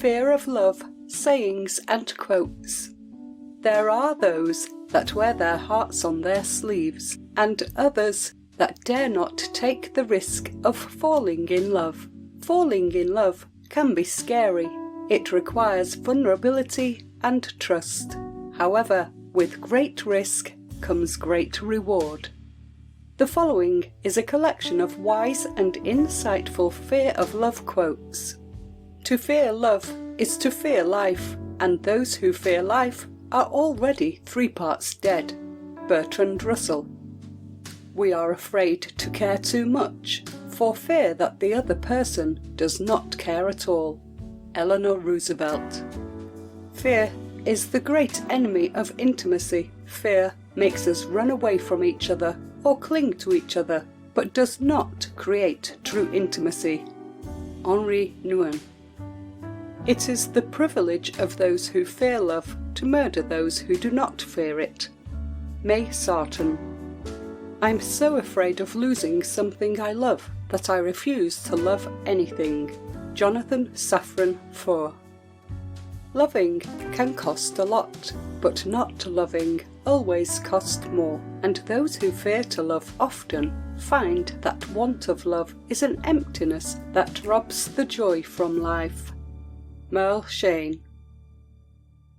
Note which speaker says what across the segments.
Speaker 1: Fear of love, sayings and quotes. There are those that wear their hearts on their sleeves, and others that dare not take the risk of falling in love. Falling in love can be scary. It requires vulnerability and trust. However, with great risk comes great reward. The following is a collection of wise and insightful fear of love quotes. To fear love is to fear life, and those who fear life are already 3 parts dead. Bertrand Russell. We are afraid to care too much, for fear that the other person does not care at all. Eleanor Roosevelt. Fear is the great enemy of intimacy. Fear makes us run away from each other or cling to each other, but does not create true intimacy. Henri Nouwen. It is the privilege of those who fear love to murder those who do not fear it. May Sarton. I'm so afraid of losing something I love that I refuse to love anything. Jonathan Safran Foer. Loving can cost a lot, but not loving always costs more, and those who fear to love often find that want of love is an emptiness that robs the joy from life. Merle Shane.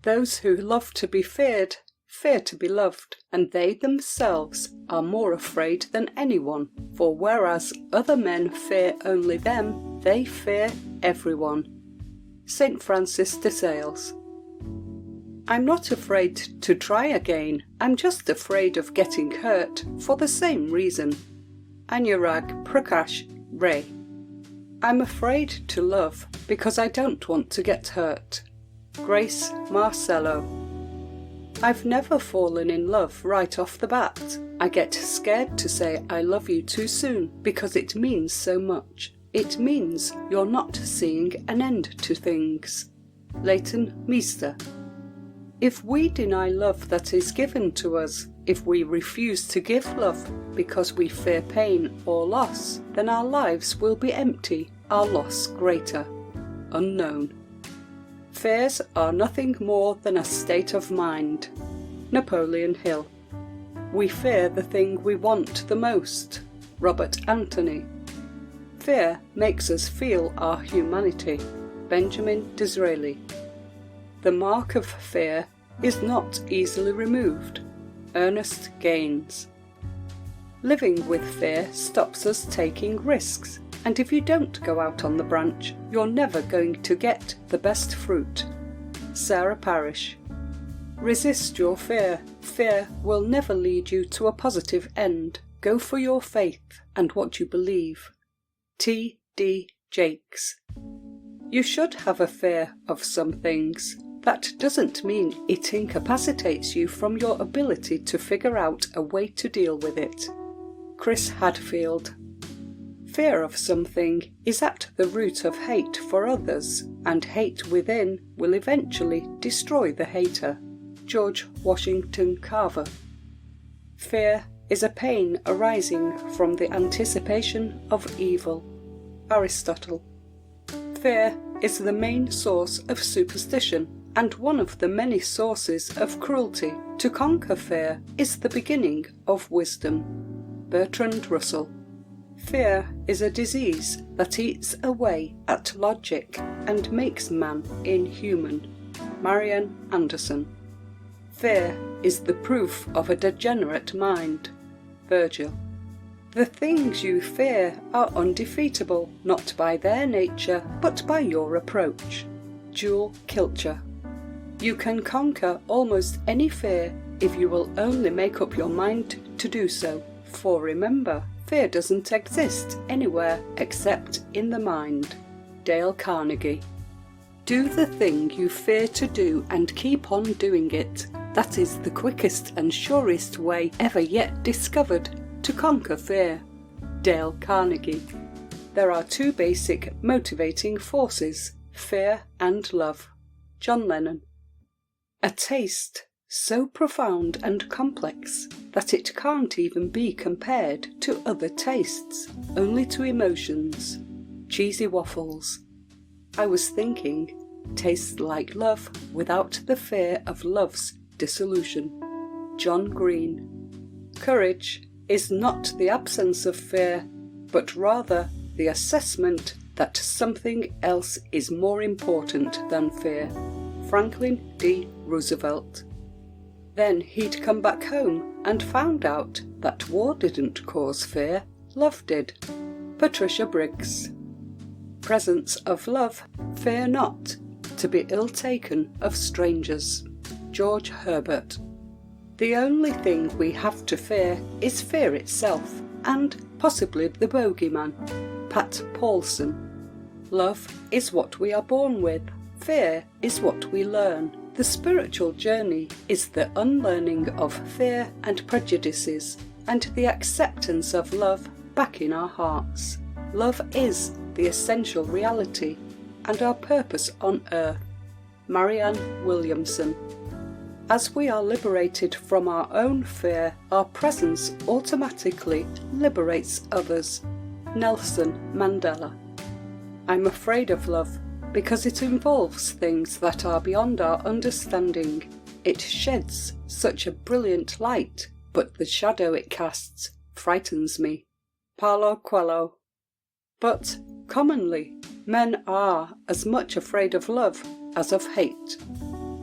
Speaker 1: Those who love to be feared fear to be loved, and they themselves are more afraid than anyone, for whereas other men fear only them, they fear everyone. St. Francis de Sales. I'm not afraid to try again, I'm just afraid of getting hurt for the same reason. Anurag Prakash Ray. I'm afraid to love because I don't want to get hurt. Grace Marcello. I've never fallen in love right off the bat. I get scared to say I love you too soon because it means so much. It means you're not seeing an end to things. Leighton Meester. If we deny love that is given to us, if we refuse to give love because we fear pain or loss, then our lives will be empty, our loss greater. Unknown. Fears are nothing more than a state of mind. Napoleon Hill. We fear the thing we want the most. Robert Anthony. Fear makes us feel our humanity. Benjamin Disraeli. The mark of fear is not easily removed. Ernest Gaines. Living with fear stops us taking risks, and if you don't go out on the branch, you're never going to get the best fruit. Sarah Parish. Resist your fear. Fear will never lead you to a positive end. Go for your faith and what you believe. T. D. Jakes. You should have a fear of some things. That doesn't mean it incapacitates you from your ability to figure out a way to deal with it. Chris Hadfield. Fear of something is at the root of hate for others, and hate within will eventually destroy the hater. George Washington Carver. Fear is a pain arising from the anticipation of evil. Aristotle. Fear is the main source of superstition, and one of the many sources of cruelty. To conquer fear is the beginning of wisdom. Bertrand Russell. Fear is a disease that eats away at logic and makes man inhuman. Marian Anderson. Fear is the proof of a degenerate mind. Virgil. The things you fear are undefeatable, not by their nature, but by your approach. Jewel Kilcher. You can conquer almost any fear if you will only make up your mind to do so, for remember, fear doesn't exist anywhere except in the mind. Dale Carnegie. Do the thing you fear to do and keep on doing it. That is the quickest and surest way ever yet discovered to conquer fear. Dale Carnegie. There are 2 basic motivating forces, fear and love. John Lennon. A taste so profound and complex that it can't even be compared to other tastes, only to emotions. Cheesy Waffles. I was thinking, tastes like love without the fear of love's dissolution. John Green. Courage is not the absence of fear, but rather the assessment that something else is more important than fear. Franklin D. Roosevelt. Then he'd come back home and found out that war didn't cause fear, love did. Patricia Briggs. Presence of love, fear not, to be ill taken of strangers. George Herbert. The only thing we have to fear is fear itself, and possibly the bogeyman. Pat Paulson. Love is what we are born with. Fear is what we learn. The spiritual journey is the unlearning of fear and prejudices, and the acceptance of love back in our hearts. Love is the essential reality and our purpose on earth. Marianne Williamson. As we are liberated from our own fear, our presence automatically liberates others. Nelson Mandela. I'm afraid of love because it involves things that are beyond our understanding. It sheds such a brilliant light, but the shadow it casts frightens me. Paulo Coelho. But commonly, men are as much afraid of love as of hate.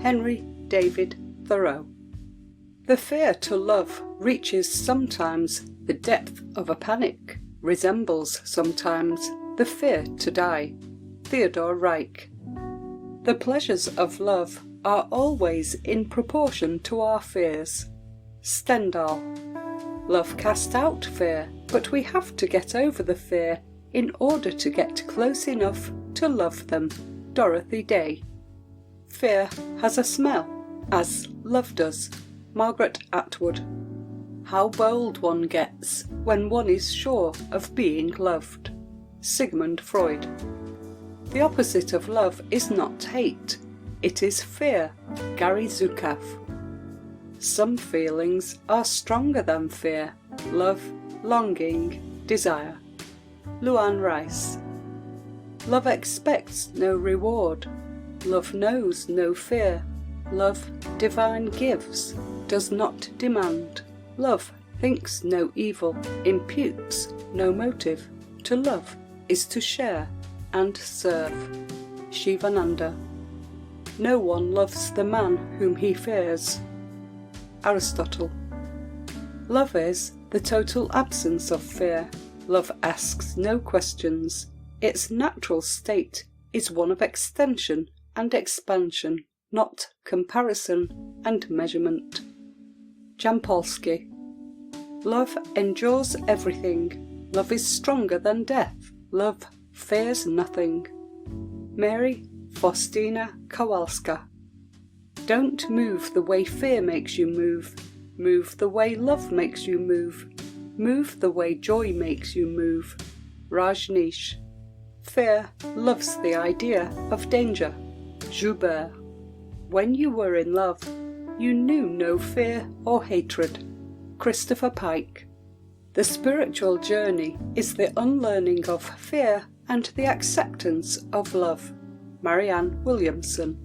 Speaker 1: Henry David Thoreau. The fear to love reaches sometimes the depth of a panic, resembles sometimes the fear to die. Theodore Reich. The pleasures of love are always in proportion to our fears. Stendhal. Love casts out fear, but we have to get over the fear in order to get close enough to love them. Dorothy Day. Fear has a smell, as love does. Margaret Atwood. How bold one gets when one is sure of being loved. Sigmund Freud. The opposite of love is not hate, it is fear. Gary Zukav. Some feelings are stronger than fear. Love, longing, desire. Luann Rice. Love expects no reward. Love knows no fear. Love divine gives, does not demand. Love thinks no evil, imputes no motive. To love is to share and serve. Shivananda. No one loves the man whom he fears. Aristotle. Love is the total absence of fear. Love asks no questions. Its natural state is one of extension and expansion, not comparison and measurement. Jampolsky. Love endures everything. Love is stronger than death. Love fears nothing. Mary Faustina Kowalska. Don't move the way fear makes you move. Move the way love makes you move. Move the way joy makes you move. Rajneesh. Fear loves the idea of danger. Joubert. When you were in love, you knew no fear or hatred. Christopher Pike. The spiritual journey is the unlearning of fear and the acceptance of love. Marianne Williamson.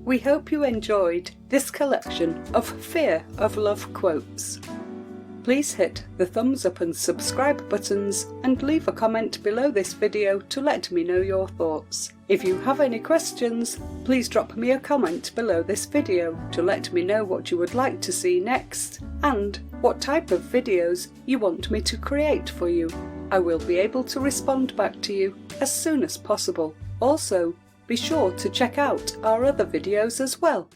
Speaker 1: We hope you enjoyed this collection of Fear of Love quotes. Please hit the thumbs up and subscribe buttons and leave a comment below this video to let me know your thoughts. If you have any questions, please drop me a comment below this video to let me know what you would like to see next and what type of videos you want me to create for you. I will be able to respond back to you as soon as possible. Also, be sure to check out our other videos as well.